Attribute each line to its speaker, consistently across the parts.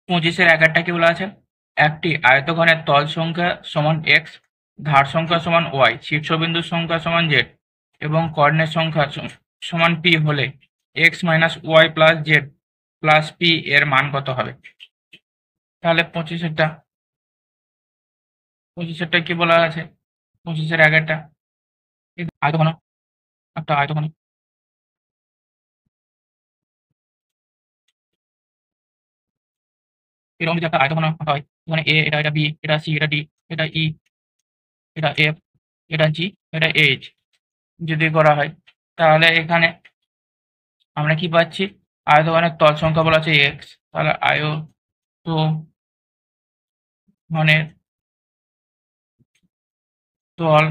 Speaker 1: 25-এর একেরটা কি বলা আছে, একটি আয়তঘনের তল সংখ্যা সমান x, ধার সংখ্যা সমান y, শীর্ষবিন্দুর সংখ্যা সমান z এবং কর্ণের সংখ্যা সমান p হলে x minus y plus z plus p এর মান কত হবে? তাহলে 25-এরটা কি বলা আছে, 25-এর একেরটা আয়তঘন, একটা আয়তঘন এরকম যদি একটা আয়তঘন হয়, এখানে a, এটা b, এটা c, এটা d, এটা e, এটা f, এটা g, এটা h যদি করা হয়, তাহলে এখানে আমরা কি পাচ্ছি, আয়তঘনের তল সংখ্যা বলা আছে x, তাহলে আয়তঘনের তল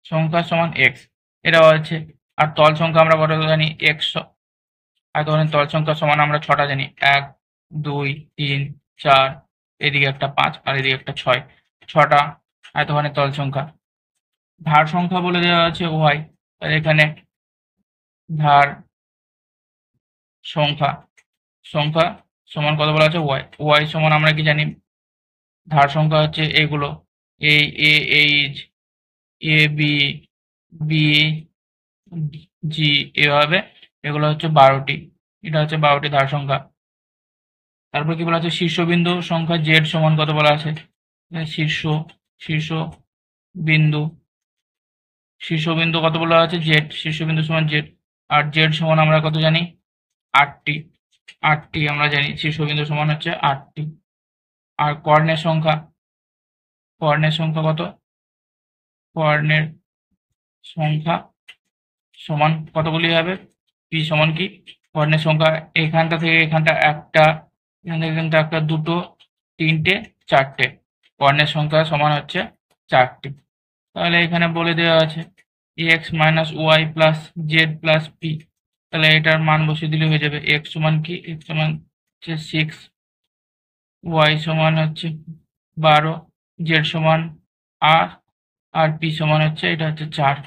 Speaker 1: সংখ্যা সমান x, এটা হচ্ছে। আর তল সংখ্যা আমরা কত জানি, x। আয়তঘনের তল সংখ্যা সমান আমরা 6টা জানি, 1 2 3 4, এদিকে একটা 5 আর এদিকে একটা 6, 6টা আয়তঘনের তল সংখ্যা। ধার সংখ্যা বলে দেওয়া আছে y, তাহলে এখানে ধার সংখ্যা সংখ্যা সমান কত বলা আছে y, y সমান আমরা কি জানি, ধার সংখ্যা হচ্ছে এগুলো, এই a h a b b g এভাবে, এগুলো হচ্ছে 12টি, এটা হচ্ছে 12টি ধার সংখ্যা। তারপর কি বলা আছে, শীর্ষবিন্দু সংখ্যা z সমান কত বলা আছে, শীর্ষবিন্দু শীর্ষবিন্দু কত বলা আছে z, শীর্ষবিন্দু সমান z, আর z সমান আমরা কত জানি, 8টি, 8টি আমরা জানি, শীর্ষবিন্দু সমান হচ্ছে 8টি। আর কর্ণের সংখ্যা কত, কর্ণের সংখ্যা সমান কতগুলি হবে, p সমান কি, কর্ণের সংখ্যা এখানটা থেকে এখানটা একটা, এখান থেকে এখানটা একটা, দুটো, তিনটে, চারটে, কর্ণের সংখ্যা সমান হচ্ছে 4টি। তাহলে এখানে বলে দেওয়া আছে x minus y plus z plus p, তাহলে এটার মান বসিয়ে দিলে হয়ে যাবে, x সমান কি, x সমান হচ্ছে 6, y সমান হচ্ছে 12, z সমান 8 আর p সমান হচ্ছে, এটা হচ্ছে 4,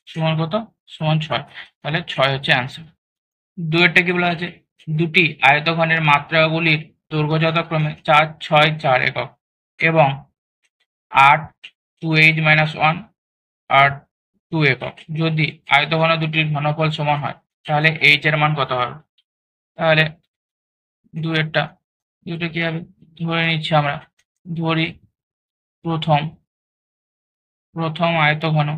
Speaker 1: সমান কত, সমান 6, তাহলে 6 হচ্ছে অ্যান্সার। দুয়েরটা কি বলা আছে, দুটি আয়তঘনের মাত্রাগুলির দৈর্ঘ্য যথাক্রমে 4 6 4 একক এবং 8 2h মাইনাস 1 আর 2 একক। যদি আয়তঘন দুটির ঘনফল সমান হয় তাহলে h এর মান কত হবে? তাহলে দুয়েরটা কি হবে, ধরে নিচ্ছি আমরা, ধরি প্রথম আয়তঘনের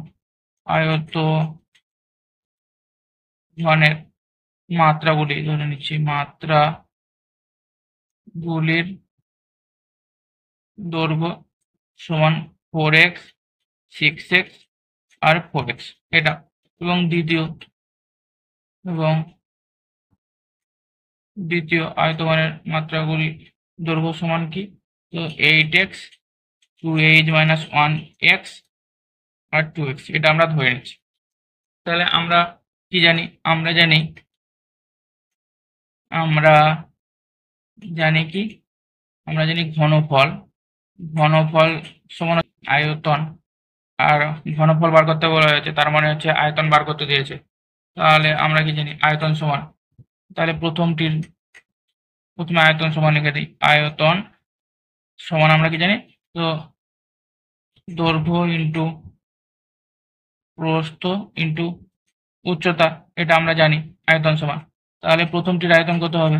Speaker 1: মাত্রাগুলি, ধরে নিচ্ছি মাত্রাগুলির দৈর্ঘ্য সমান 4x 6x আর 4x, এটা। এবং দ্বিতীয় আয়তঘনের মাত্রাগুলির দৈর্ঘ্য সমান কি, তো 8x 2h মাইনাস 1x আর 2x, এটা আমরা ধরে নিচ্ছি। তাহলে আমরা কি জানি, আমরা জানি কি, আমরা জানি ঘনফল সমান আয়তন, আর ঘনফল বার করতে বলা হয়েছে, তার মানে হচ্ছে আয়তন বার করতে দিয়েছে। তাহলে আমরা কি জানি, আয়তন সমান, তাহলে প্রথমে আয়তন সমান লিখে দিই, আয়তন সমান আমরা কি জানি, তো দৈর্ঘ্য ইন্টু প্রস্থ ইন্টু উচ্চতা, এটা আমরা জানি আয়তন সমান। তাহলে প্রথমটির আয়তন কত হবে,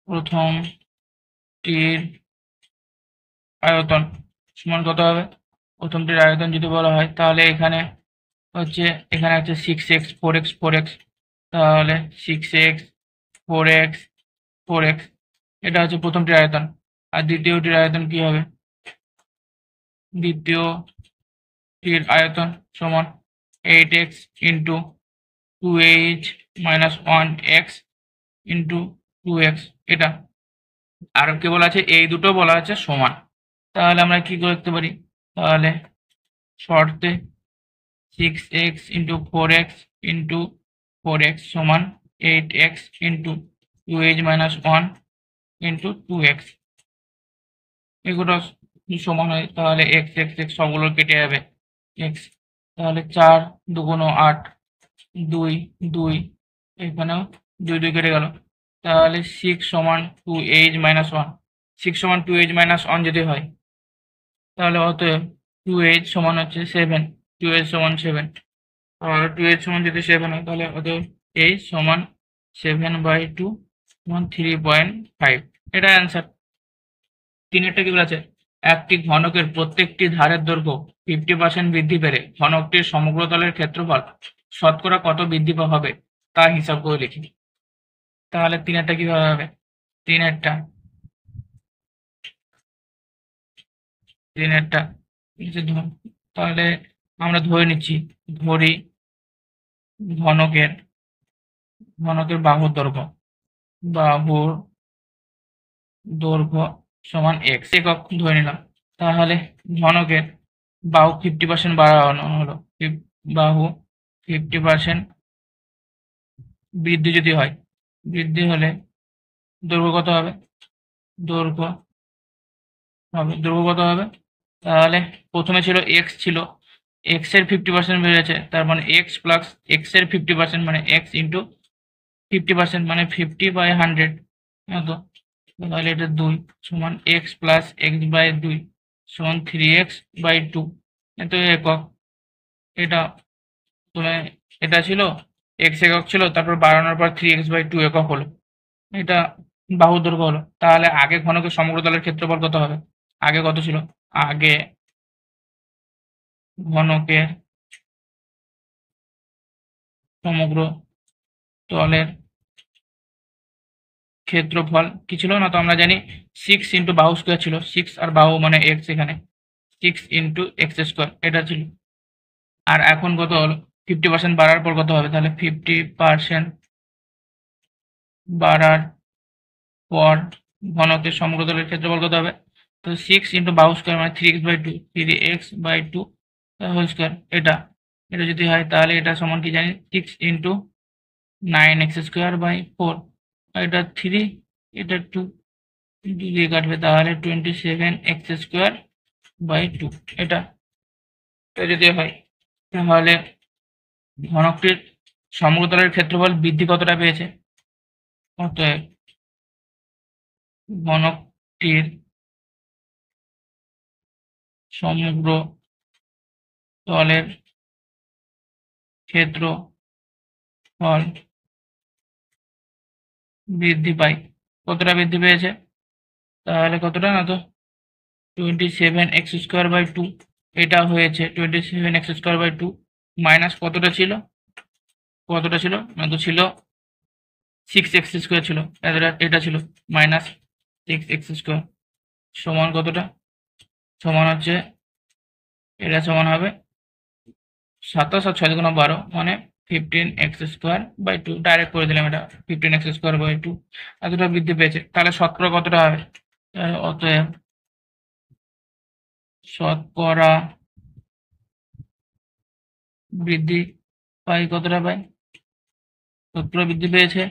Speaker 1: প্রথমটির আয়তন সমান কত হবে, প্রথমটির আয়তন যদি বলা হয় তাহলে এখানে হচ্ছে 6x 4x 4x, তাহলে 6x 4x 4x, এটা হচ্ছে প্রথমটির আয়তন। আর দ্বিতীয়টির আয়তন কি হবে, দ্বিতীয়টির আয়তন সমান 8x into 2h minus 1x into 2x, এটা। আর কি বলা আছে, এই দুটো বলা আছে সমান, তাহলে আমরা কি করতে পারি, তাহলে শর্তে 6x into 4x into 4x সমান 8x into 2h minus 1 into 2x, এগুলো সমান হয়, তাহলে x x x সবগুলো কেটে যাবে x, তাহলে 4 2 8 2 2, এখানেও 2 2 কেটে গেল, তাহলে 6 সমান 2h মাইনাস 1, 6 সমান 2h মাইনাস 1 যদি হয় তাহলে অতএব 2h সমান হচ্ছে 7, 2h সমান 7, আর 2h সমান যদি 7 হয় তাহলে অতএব h সমান 7/2 সমান 3.5। এটা অ্যান্সার। তিনেরটা কি বলেছে, একটি ঘনকের প্রত্যেকটি ধারের দৈর্ঘ্য 50% বৃদ্ধি পেলে ঘনকটির সমগ্র তলের ক্ষেত্রফল শতকরা কত বৃদ্ধি হবে তা হিসাব করে লিখি। তাহলে তিনেরটা কিভাবে হবে, তিনেরটা তাহলে আমরা ধরে নিচ্ছি, ধরি ঘনকের বাহুর দৈর্ঘ্য সমান x একক ধরে নিলাম। তাহলে ঘনকের বাহু 50% বাড়ানো হলো, বাহু 50% বৃদ্ধি যদি হয়, বৃদ্ধি হলে দৈর্ঘ্য কত হবে, দৈর্ঘ্য কত হবে, তাহলে প্রথমে ছিল x, ছিল x এর 50% বেড়েছে, তার মানে x প্লাস x এর 50% মানে x ইন্টু 50% মানে 50/100 এত, তাহলে এটা 2 সমান x প্লাস x/2 সমান 3x/2 এত একক। এটা তুমি, এটা ছিল x একক ছিল, তারপর বাড়ানোর পর 3x/2 একক হলো, এটা বাহু দৈর্ঘ্য হলো। তাহলে আগে ঘনকের সমগ্র তলের ক্ষেত্রফল কত হবে, আগে কত ছিল, আগে ঘনকের সমগ্র তলের ক্ষেত্রফল কি ছিল না, তো আমরা জানি 6 ইন্টু বাহু স্কোয়ার ছিল, 6 আর বাহু মানে x, এখানে 6 ইন্টু x স্কোয়ার এটা ছিল। আর এখন কত হলো, 50% বাড়ার পর কত হবে, তাহলে 50% বাড়ার পর ঘনকের সমগ্র তলের ক্ষেত্রফল কত হবে, তো 6 ইন্টু বাহু স্কোয়ার মানে 3x/2, 3x/2 হোল স্কোয়ার, এটা যদি হয় তাহলে এটা সমান কি জানি 6 ইন্টু 9x²/4, এটা 3, এটা 2 দিয়ে কাটবে, তাহলে 27x²/2 এটা যদি হয় তাহলে ঘনকটির সমগ্র তলের ক্ষেত্রফল বৃদ্ধি কতটা পেয়েছে, অতএব ঘনকটির সমগ্র তলের ক্ষেত্রফল বৃদ্ধি পায়, কতটা বৃদ্ধি পেয়েছে, তাহলে কতটা না, তো 27x²/2 এটা হয়েছে 27x²/2 মাইনাস কতটা ছিল, না তো ছিল 6x² ছিল, এটা ছিল মাইনাস 6x² সমান কতটা, সমান হচ্ছে, এটা সমান হবে 27 আর 6 × 12 মানে 15x²/2, ডাইরেক্ট করে দিলাম, এটা 15x²/2 এতটা বৃদ্ধি পেয়েছে। তাহলে শতকরা কতটা হবে, অতএব শতকরা বৃদ্ধি পাই, কতটা পাই, শতকরা বৃদ্ধি পেয়েছে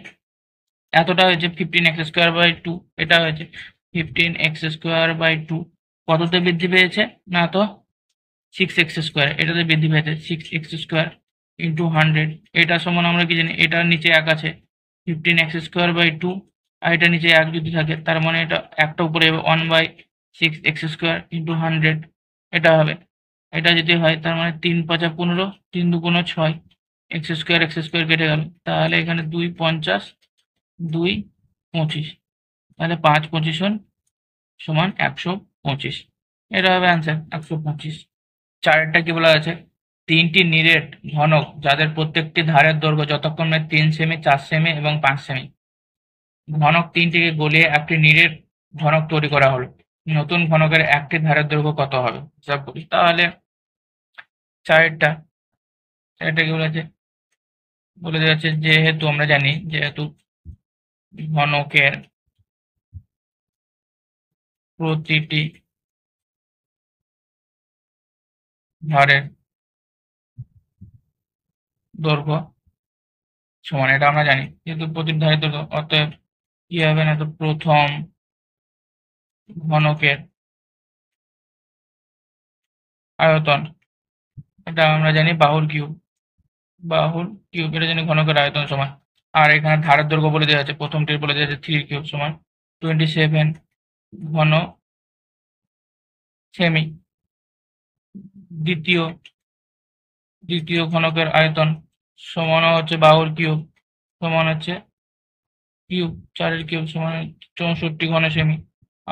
Speaker 1: এতটা হয়েছে 15x²/2, এটা হয়েছে 15x²/2 কততে বৃদ্ধি পেয়েছে না, তো 6x², এটাতে বৃদ্ধি পেয়েছে 6x² ইন্টু 100, এটা সমান আমরা কি জানি, এটার নিচে 1 আছে 15x²/2 আর এটা নিচে 1 যদি থাকে তার মানে এটা একটা উপরে যাবে 1/6x² ইন্টু 100 এটা হবে, এটা যদি হয় তার মানে 3 × 5 = 15, 3 × 2 = 6, x² কেটে গেল, তাহলে এখানে 2 × 50, 2 × 25, তাহলে 5 × 25 সমান 125, এটা হবে অ্যান্সার 125। চারেরটা কি বলা আছে, তিনটি নিরেট ঘনক যাদের প্রত্যেকটি ধারের দৈর্ঘ্য যথাক্রমে 3 সেমি, 4 সেমি এবং 5 সেমি, ঘনক তিনটিকে গলিয়ে একটি নিরেট ঘনক তৈরি করা হলো, নতুন ঘনকের একটি ধারের দৈর্ঘ্য কত হবে হিসাব করি। তাহলে চারেরটা কি বলেছে, বলে যাচ্ছে যেহেতু আমরা জানি যেহেতু ঘনকের প্রতিটি ধারের দৈর্ঘ্য সমান, এটা আমরা জানি যেহেতু প্রতিটি ধারের দৈর্ঘ্য, অতএব কি হবে না, তো প্রথম ঘনকের আয়তন, এটা আমরা জানি বাহুর কিউব, এটা জানি ঘনকের আয়তন সমান, আর এখানে ধারের দৈর্ঘ্য বলে দেওয়া আছে, প্রথমটির বলে দেওয়া আছে 3 কিউব সমান 27 ঘন সেমি। দ্বিতীয় ঘনকের আয়তন সমান হচ্ছে বাহুর কিউব সমান হচ্ছে কিউব 4 কিউব সমান 64 ঘন সেমি।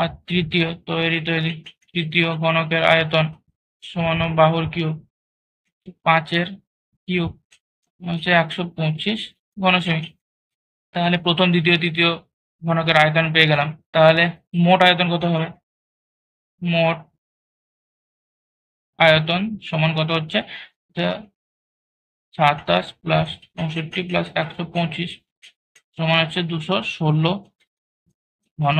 Speaker 1: আর তৃতীয় ঘনকের আয়তন সমান বাহুর কিউব 5 কিউব হচ্ছে 125 ঘন সেমি। তাহলে প্রথম দ্বিতীয় তৃতীয় ঘনকের আয়তন পেয়ে গেলাম। তাহলে মোট আয়তন কত হবে? মোট আয়তন সমান কত হচ্ছে? 27 প্লাস 65 প্লাস 125 সমান হচ্ছে 216 ঘন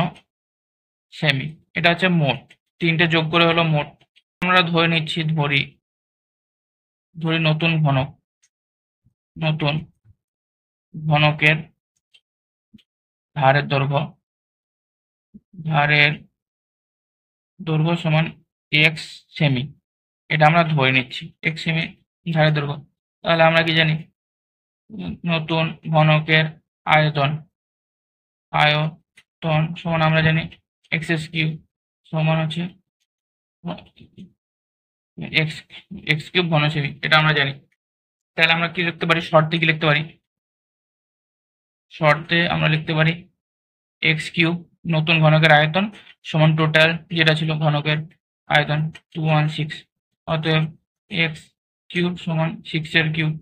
Speaker 1: সেমি। এটা হচ্ছে মোট, তিনটে যোগ করে হলো মোট। আমরা ধরে নিচ্ছি, ধরি নতুন ঘনকের ধারের দৈর্ঘ্য সমান x সেমি। এটা আমরা ধরে নিচ্ছি x সেমি ধারের দৈর্ঘ্য। তাহলে আমরা কি জানি? নতুন ঘনকের আয়তন সমান আমরা জানি x কিউব সমান হচ্ছে x কিউব ঘন সেমি, এটা আমরা জানি। তাহলে আমরা কি লিখতে পারি? শর্তে কি লিখতে পারি? শর্তে আমরা লিখতে পারি x কিউব নতুন ঘনকের আয়তন সমান টোটাল যেটা ছিল ঘনকের আয়তন 216, অতএব x কিউব সমান 6 এর কিউব,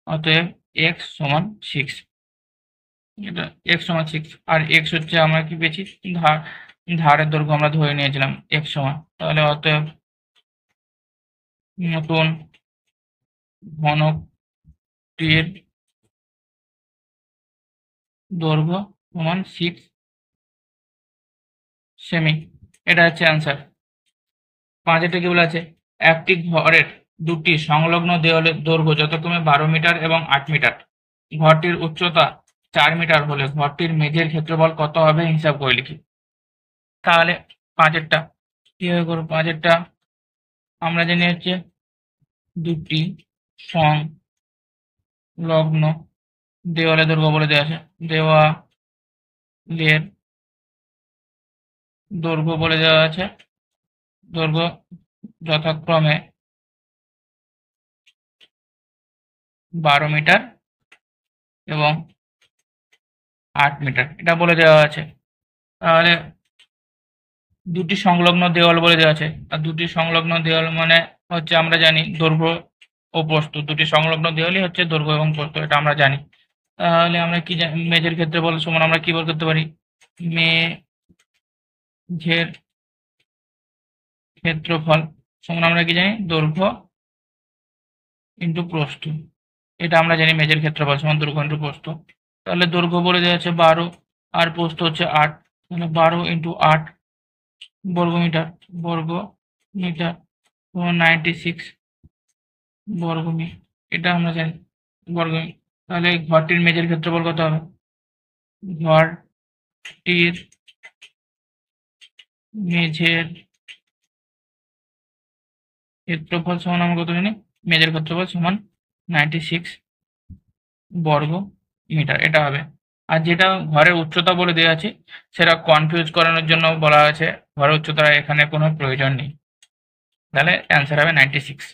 Speaker 1: অতএব x সমান 6। এটা x সমান 6 আর x হচ্ছে আমরা কি পেয়েছি? ধারের দৈর্ঘ্য আমরা ধরে নিয়েছিলাম x সমান। তাহলে অতএব নতুন ঘনকটির দৈর্ঘ্য সমান 6 সেমি। এটা হচ্ছে অ্যান্সার। 5 কি বলা আছে? একটি ঘরের দুটি সংলগ্ন দেওয়ালের দৈর্ঘ্য যথাক্রমে 12 মিটার এবং 8 মিটার। ঘরটির উচ্চতা 4 মিটার হলে ঘরটির মেঝের ক্ষেত্রফল কত হবে হিসাব করে লিখি। তাহলে 5টা কিভাবে করবো? 5টা আমরা জানি হচ্ছে দুটি সংলগ্ন দেওয়ালের দৈর্ঘ্য বলে দেওয়া আছে, দেওয়ালের দৈর্ঘ্য বলে দেওয়া আছে, দৈর্ঘ্য যথাক্রমে 12 মিটার এবং 8 মিটার, এটা বলে দেওয়া আছে। তাহলে দুটি সংলগ্ন দেওয়াল বলে দেওয়া আছে, আর দুটি সংলগ্ন দেওয়াল মানে হচ্ছে আমরা জানি দৈর্ঘ্য ও প্রস্থ। দুটি সংলগ্ন দেওয়ালই হচ্ছে দৈর্ঘ্য এবং প্রস্থ, এটা আমরা জানি। তাহলে আমরা কি মেঝের ক্ষেত্রফল সমান আমরা কি বের করতে পারি? মেঝের ক্ষেত্রফল সমান আমরা কি জানি? দৈর্ঘ্য ইন্টু প্রস্থ। এটা আমরা জানি মেঝের ক্ষেত্রফল সমান দৈর্ঘ্য ইন্টু প্রস্থ। তাহলে দৈর্ঘ্য বলে দেওয়া আছে 12 আর প্রস্থ হচ্ছে 8, তাহলে 12 ইন্টু 8 বর্গমিটার 96 বর্গমিটার, এটা আমরা জানি বর্গমিটার। তাহলে ঘরটির মেঝের ক্ষেত্রফল কত হবে? ঘরটির মেঝের ক্ষেত্রফল সমান আমরা কত জানি? মেঝের ক্ষেত্রফল সমান 96 বর্গ মিটার, এটা হবে। আর যেটা ঘরের উচ্চতা বলে দেওয়া আছে সেটা কনফিউজ করানোর জন্য বলা আছে, ঘরের উচ্চতা এখানে কোনো প্রয়োজন নেই। তাহলে অ্যান্সার হবে 96।